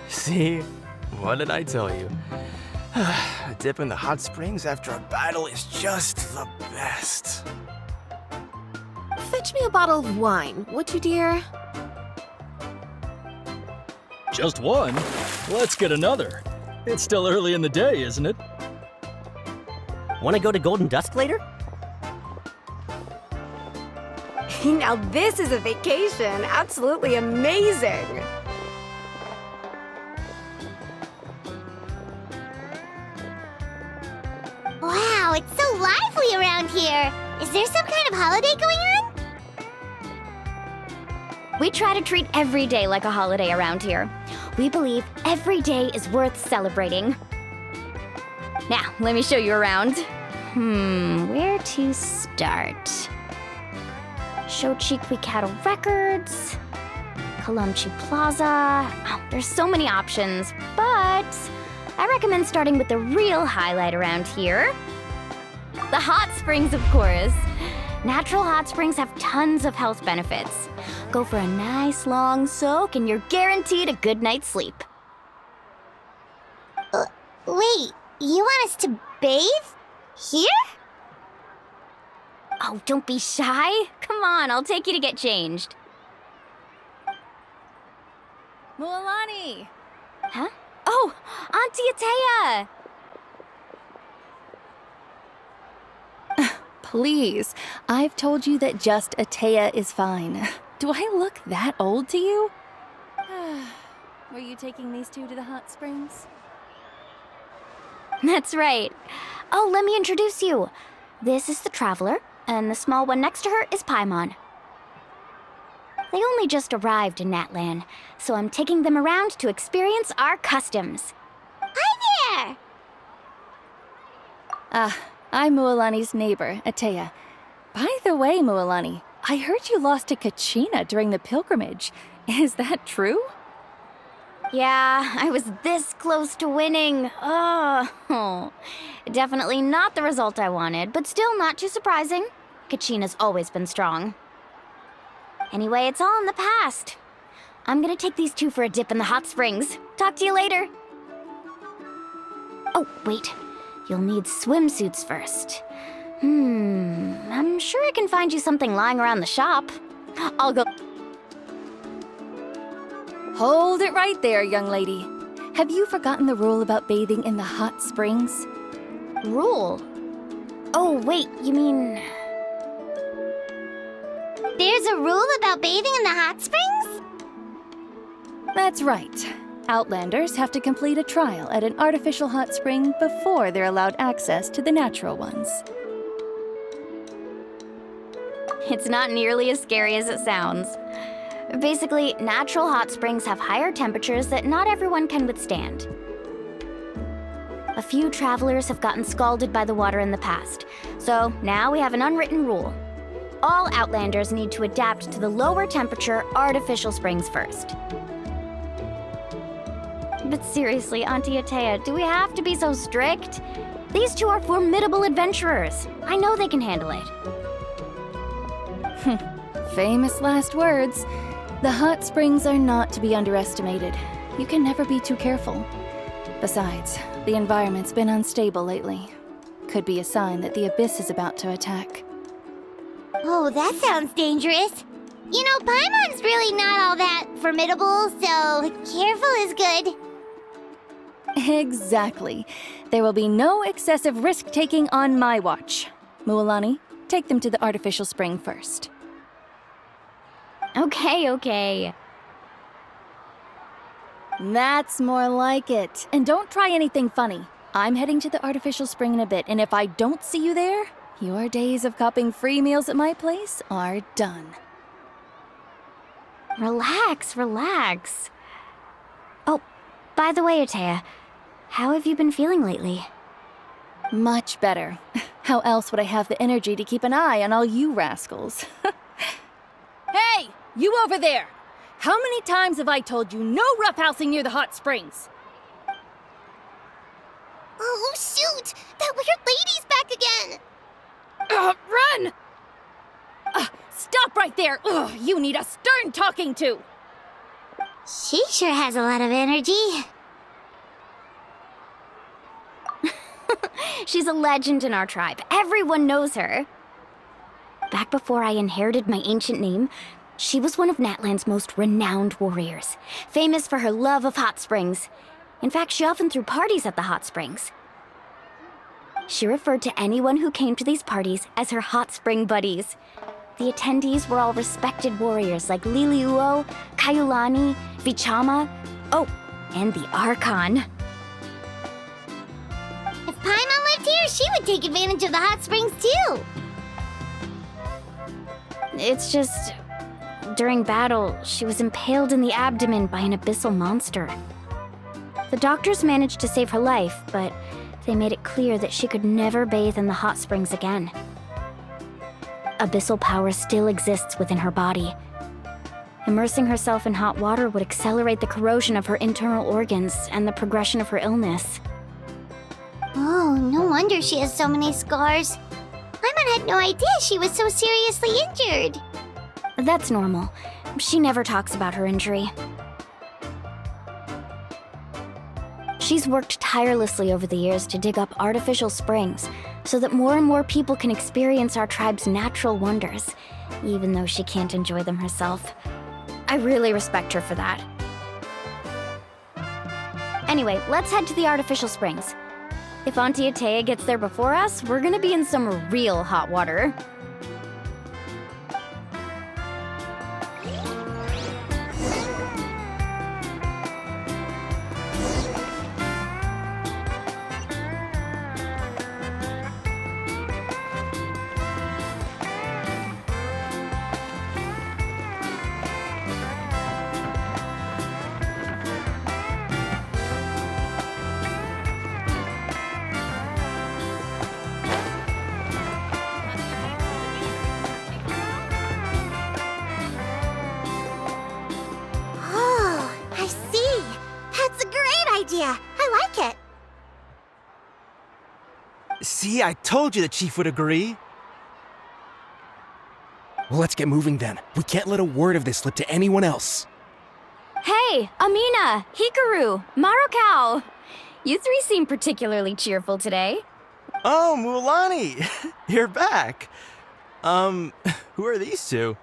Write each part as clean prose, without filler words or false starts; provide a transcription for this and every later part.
See? What did I tell you? A dip in the hot springs after a battle is just the best. Fetch me a bottle of wine, would you, dear? Just one? Let's get another. It's still early in the day, isn't it? Want to go to Golden Dusk later? Now this is a vacation. Absolutely amazing. Wow, it's so lively around here. Is there some kind of holiday going on? We try to treat every day like a holiday around here. We believe every day is worth celebrating. Now, let me show you around. Where to start? Shochiqui Cattle Records, Kalumchi Plaza. Oh, there's so many options, but I recommend starting with the real highlight around here. The hot springs, of course. Natural hot springs have tons of health benefits. Go for a nice long soak and you're guaranteed a good night's sleep. Wait, you want us to bathe? Here? Oh, don't be shy. Come on, I'll take you to get changed. Mualani! Huh? Oh, Auntie Atea! Please, I've told you that just Atea is fine. Do I look that old to you? Were you taking these two to the hot springs? That's right. Oh, let me introduce you. This is the Traveler, and the small one next to her is Paimon. They only just arrived in Natlan, so I'm taking them around to experience our customs. Hi there! I'm Mualani's neighbor, Atea. By the way, Mualani, I heard you lost to Kachina during the pilgrimage. Is that true? Yeah, I was this close to winning. Oh, definitely not the result I wanted, but still not too surprising. Kachina's always been strong. Anyway, it's all in the past. I'm gonna take these two for a dip in the hot springs. Talk to you later. Oh, wait. You'll need swimsuits first. I'm sure I can find you something lying around the shop. I'll go... Hold it right there, young lady. Have you forgotten the rule about bathing in the hot springs? Rule? Oh, wait, you mean... There's a rule about bathing in the hot springs? That's right. Outlanders have to complete a trial at an artificial hot spring before they're allowed access to the natural ones. It's not nearly as scary as it sounds. Basically, natural hot springs have higher temperatures that not everyone can withstand. A few travelers have gotten scalded by the water in the past, so now we have an unwritten rule. All Outlanders need to adapt to the lower temperature artificial springs first. But seriously, Auntie Atea, do we have to be so strict? These two are formidable adventurers. I know they can handle it. Famous last words. The hot springs are not to be underestimated. You can never be too careful. Besides, the environment's been unstable lately. Could be a sign that the abyss is about to attack. Oh, that sounds dangerous. You know, Paimon's really not all that formidable, so careful is good. Exactly. There will be no excessive risk-taking on my watch. Mualani, take them to the artificial spring first. Okay. That's more like it. And don't try anything funny. I'm heading to the artificial spring in a bit, and if I don't see you there, your days of copping free meals at my place are done. Relax. Oh, by the way, Atea, how have you been feeling lately? Much better. How else would I have the energy to keep an eye on all you rascals? Hey, you over there! How many times have I told you no roughhousing near the hot springs? Oh, shoot! That weird lady's back again! Run! Stop right there! Ugh, you need a stern talking to! She sure has a lot of energy. She's a legend in our tribe. Everyone knows her. Back before I inherited my ancient name, she was one of Natland's most renowned warriors, famous for her love of hot springs. In fact, she often threw parties at the hot springs. She referred to anyone who came to these parties as her hot spring buddies. The attendees were all respected warriors like Liliuo, Kaiulani, Vichama, oh, and the Archon. If Paimon lived here, she would take advantage of the hot springs too. It's just, during battle, she was impaled in the abdomen by an abyssal monster. The doctors managed to save her life, but they made it clear that she could never bathe in the hot springs again. Abyssal power still exists within her body. Immersing herself in hot water would accelerate the corrosion of her internal organs and the progression of her illness. Oh, no wonder she has so many scars. Paimon had no idea she was so seriously injured. That's normal. She never talks about her injury. She's worked tirelessly over the years to dig up artificial springs so that more and more people can experience our tribe's natural wonders, even though she can't enjoy them herself. I really respect her for that. Anyway, let's head to the artificial springs. If Auntie Atea gets there before us, we're gonna be in some real hot water. Oh, I see. That's a great idea. I like it. See, I told you the chief would agree. Well, let's get moving then. We can't let a word of this slip to anyone else. Hey, Amina, Hikaru, Marukao! You three seem particularly cheerful today. Oh, Mulani, you're back. Who are these two?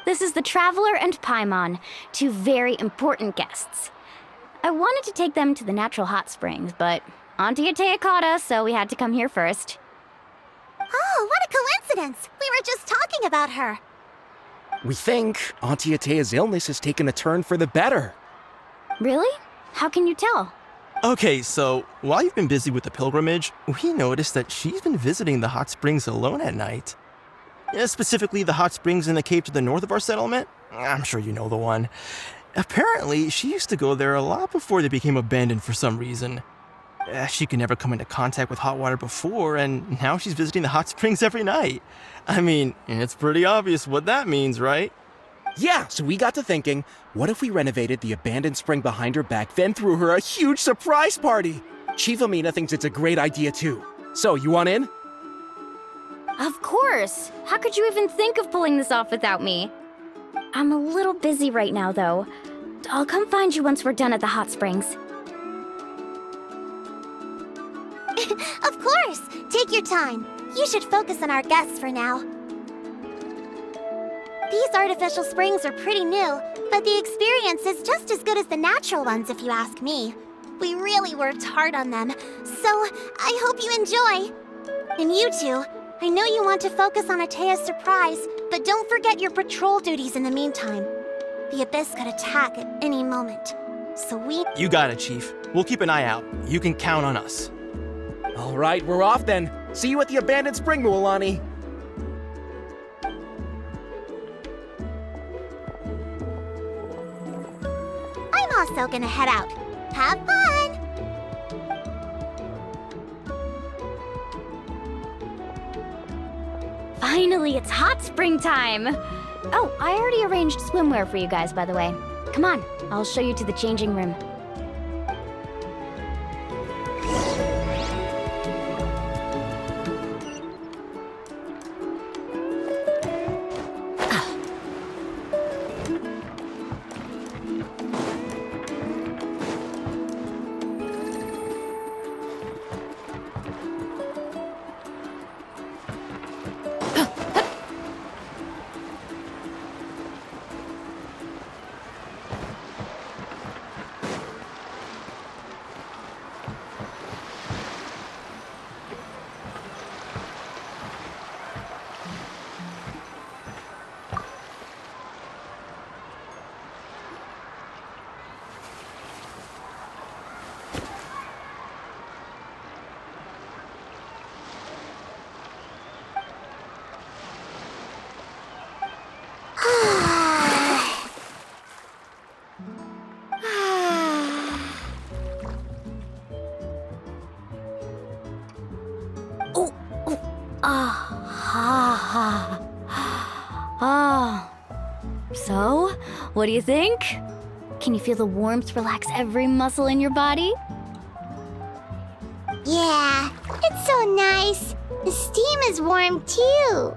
This is the Traveler and Paimon, two very important guests. I wanted to take them to the natural hot springs, but Auntie Atea caught us, so we had to come here first. Oh, what a coincidence. We were just talking about her. We think Auntie Atea's illness has taken a turn for the better. Really? How can you tell? Okay, so while you've been busy with the pilgrimage, we noticed that she's been visiting the hot springs alone at night. Yeah, specifically the hot springs in the cave to the north of our settlement. I'm sure you know the one. Apparently, she used to go there a lot before they became abandoned for some reason. She could never come into contact with hot water before, and now she's visiting the hot springs every night. I mean, it's pretty obvious what that means, right? Yeah, so we got to thinking, what if we renovated the abandoned spring behind her back, then threw her a huge surprise party? Chief Amina thinks it's a great idea too. So, you want in? Of course! How could you even think of pulling this off without me? I'm a little busy right now, though. I'll come find you once we're done at the hot springs. Of course. Take your time. You should focus on our guests for now. These artificial springs are pretty new, but the experience is just as good as the natural ones if you ask me. We really worked hard on them, so I hope you enjoy. And you two, I know you want to focus on Atea's surprise, but don't forget your patrol duties in the meantime. The Abyss could attack at any moment, so we... You got it, Chief. We'll keep an eye out. You can count on us. All right, we're off then. See you at the abandoned spring, Mualani. I'm also gonna head out. Have fun! Finally, it's hot spring time! Oh, I already arranged swimwear for you guys, by the way. Come on, I'll show you to the changing room. Oh. So, what do you think? Can you feel the warmth relax every muscle in your body? Yeah, it's so nice. The steam is warm too.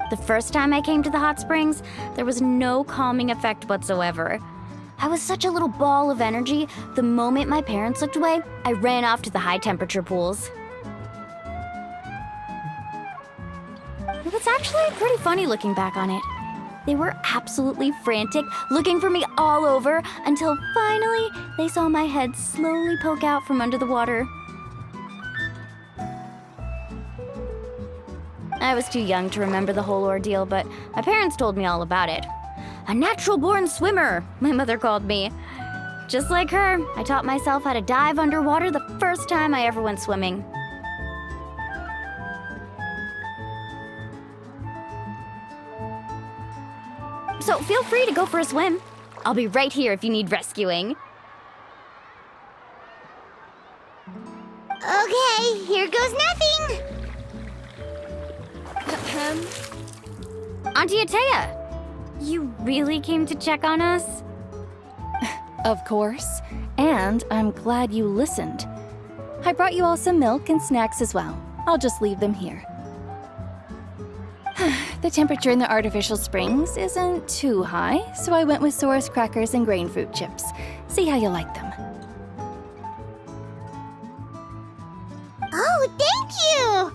The first time I came to the hot springs, there was no calming effect whatsoever. I was such a little ball of energy, the moment my parents looked away, I ran off to the high temperature pools. It was actually pretty funny looking back on it. They were absolutely frantic, looking for me all over, until finally they saw my head slowly poke out from under the water. I was too young to remember the whole ordeal, but my parents told me all about it. A natural-born swimmer, my mother called me. Just like her, I taught myself how to dive underwater the first time I ever went swimming. So feel free to go for a swim. I'll be right here if you need rescuing. Okay, here goes nothing. Auntie Atea, you really came to check on us? Of course. And I'm glad you listened. I brought you all some milk and snacks as well. I'll just leave them here. The temperature in the artificial springs isn't too high, so I went with Saurus crackers and grain fruit chips. See how you like them. Oh, thank you!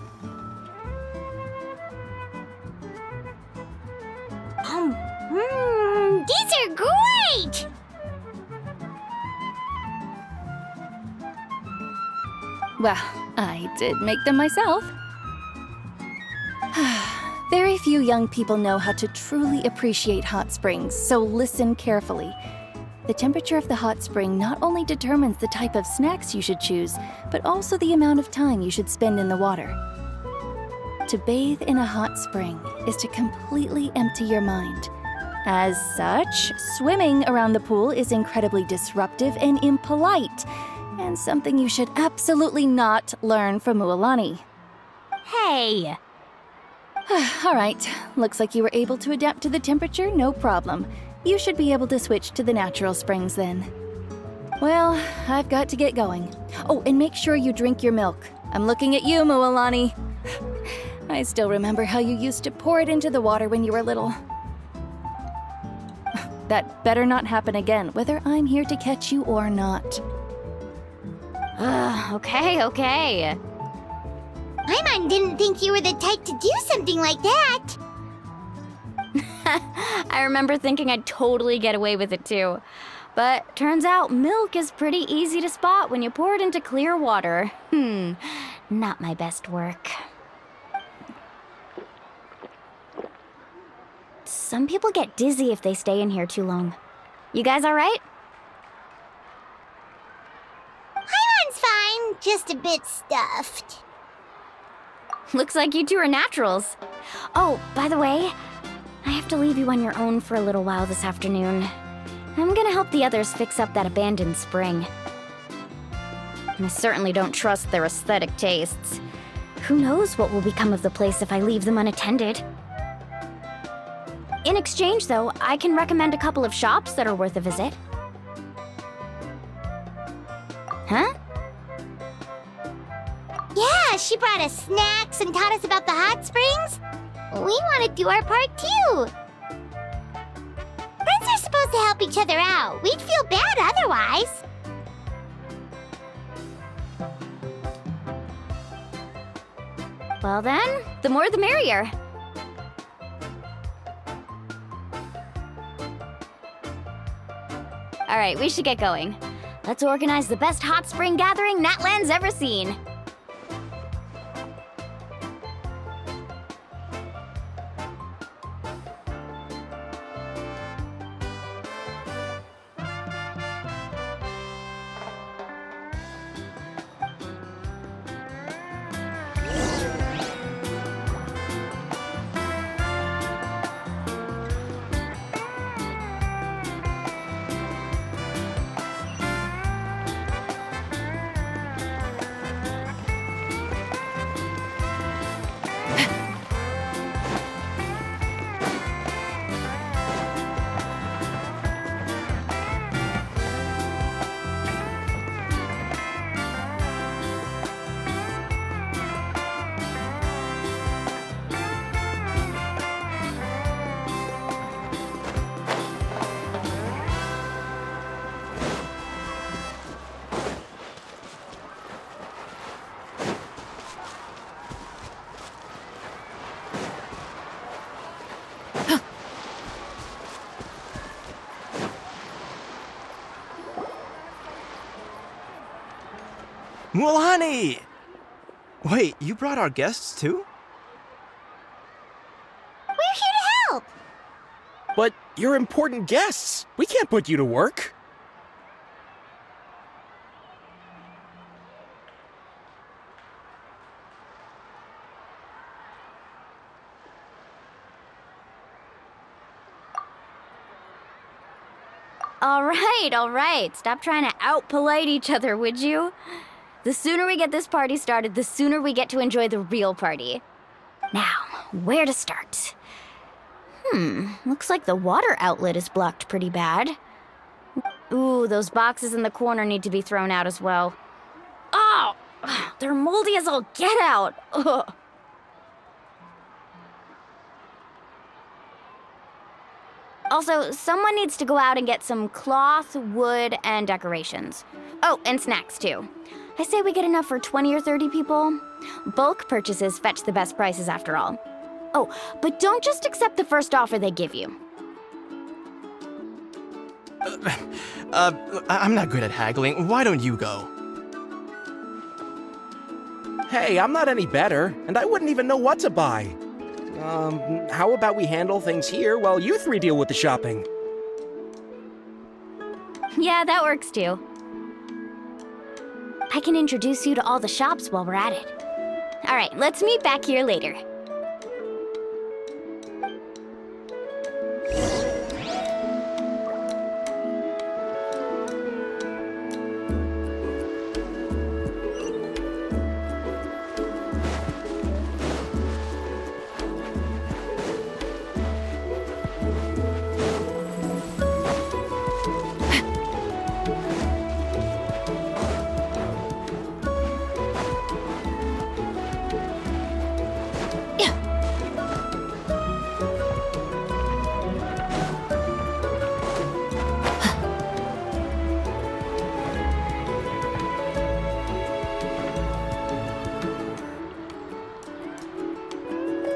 These are great! Well, I did make them myself. Very few young people know how to truly appreciate hot springs, so listen carefully. The temperature of the hot spring not only determines the type of snacks you should choose, but also the amount of time you should spend in the water. To bathe in a hot spring is to completely empty your mind. As such, swimming around the pool is incredibly disruptive and impolite, and something you should absolutely not learn from Mualani. Hey! All right, looks like you were able to adapt to the temperature, no problem. You should be able to switch to the natural springs then. Well, I've got to get going. Oh, and make sure you drink your milk. I'm looking at you, Mualani. I still remember how you used to pour it into the water when you were little. That better not happen again, whether I'm here to catch you or not. Okay. Paimon didn't think you were the type to do something like that. I remember thinking I'd totally get away with it too. But turns out milk is pretty easy to spot when you pour it into clear water. Not my best work. Some people get dizzy if they stay in here too long. You guys all right? Paimon's fine, just a bit stuffed. Looks like you two are naturals. Oh, by the way, I have to leave you on your own for a little while this afternoon. I'm gonna help the others fix up that abandoned spring. I certainly don't trust their aesthetic tastes. Who knows what will become of the place if I leave them unattended? In exchange, though, I can recommend a couple of shops that are worth a visit. Huh? Yeah, she brought us snacks and taught us about the hot springs. We want to do our part too. Friends are supposed to help each other out. We'd feel bad otherwise. Well then, the more the merrier. All right, we should get going. Let's organize the best hot spring gathering Natland's ever seen. Mualani! Wait, you brought our guests too? We're here to help! But you're important guests. We can't put you to work. All right. Stop trying to out-polite each other, would you? The sooner we get this party started, the sooner we get to enjoy the real party. Now, where to start? Looks like the water outlet is blocked pretty bad. Ooh, those boxes in the corner need to be thrown out as well. Oh, they're moldy as all get out. Ugh. Also, someone needs to go out and get some cloth, wood, and decorations. Oh, and snacks too. I say we get enough for 20 or 30 people. Bulk purchases fetch the best prices after all. Oh, but don't just accept the first offer they give you. I'm not good at haggling. Why don't you go? Hey, I'm not any better, and I wouldn't even know what to buy. How about we handle things here while you three deal with the shopping? Yeah, that works too. I can introduce you to all the shops while we're at it. All right, let's meet back here later.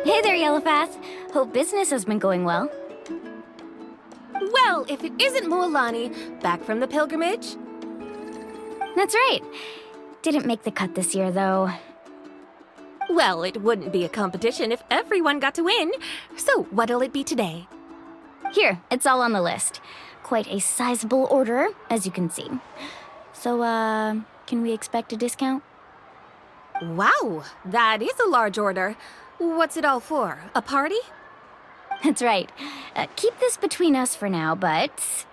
Hey there, Yellowpath. Hope business has been going well. Well, if it isn't Mualani, back from the pilgrimage? That's right. Didn't make the cut this year, though. Well, it wouldn't be a competition if everyone got to win. So, what'll it be today? Here, it's all on the list. Quite a sizable order, as you can see. So, can we expect a discount? Wow, that is a large order. What's it all for? A party? That's right. Keep this between us for now, but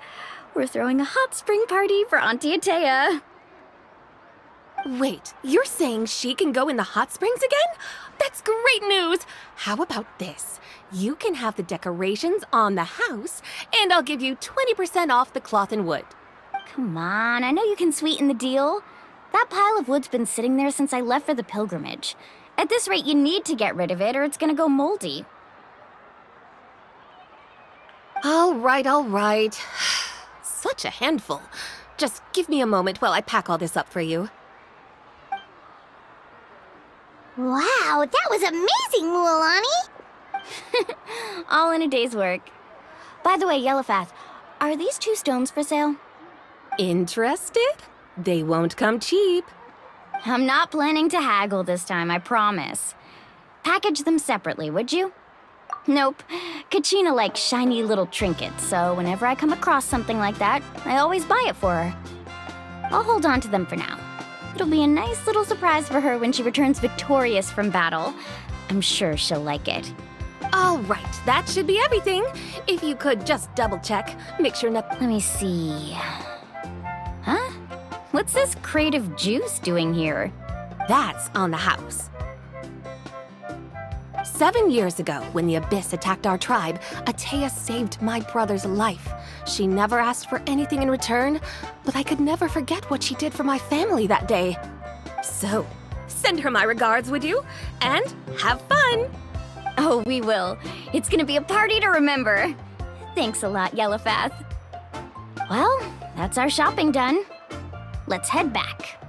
we're throwing a hot spring party for Auntie Atea. Wait, you're saying she can go in the hot springs again? That's great news! How about this? You can have the decorations on the house, and I'll give you 20% off the cloth and wood. Come on, I know you can sweeten the deal. That pile of wood's been sitting there since I left for the pilgrimage. At this rate, you need to get rid of it or it's gonna go moldy. All right. Such a handful. Just give me a moment while I pack all this up for you. Wow, that was amazing, Mualani! All in a day's work. By the way, Yellowpath, are these 2 stones for sale? Interested? They won't come cheap. I'm not planning to haggle this time, I promise. Package them separately, would you? Nope. Kachina likes shiny little trinkets, so whenever I come across something like that, I always buy it for her. I'll hold on to them for now. It'll be a nice little surprise for her when she returns victorious from battle. I'm sure she'll like it. All right, that should be everything. If you could just double check, make sure nothing... Let me see. Huh? What's this crate of juice doing here? That's on the house. 7 years ago, when the Abyss attacked our tribe, Atea saved my brother's life. She never asked for anything in return, but I could never forget what she did for my family that day. So, send her my regards, would you? And have fun! Oh, we will. It's gonna be a party to remember. Thanks a lot, Yellowpath. Well, that's our shopping done. Let's head back.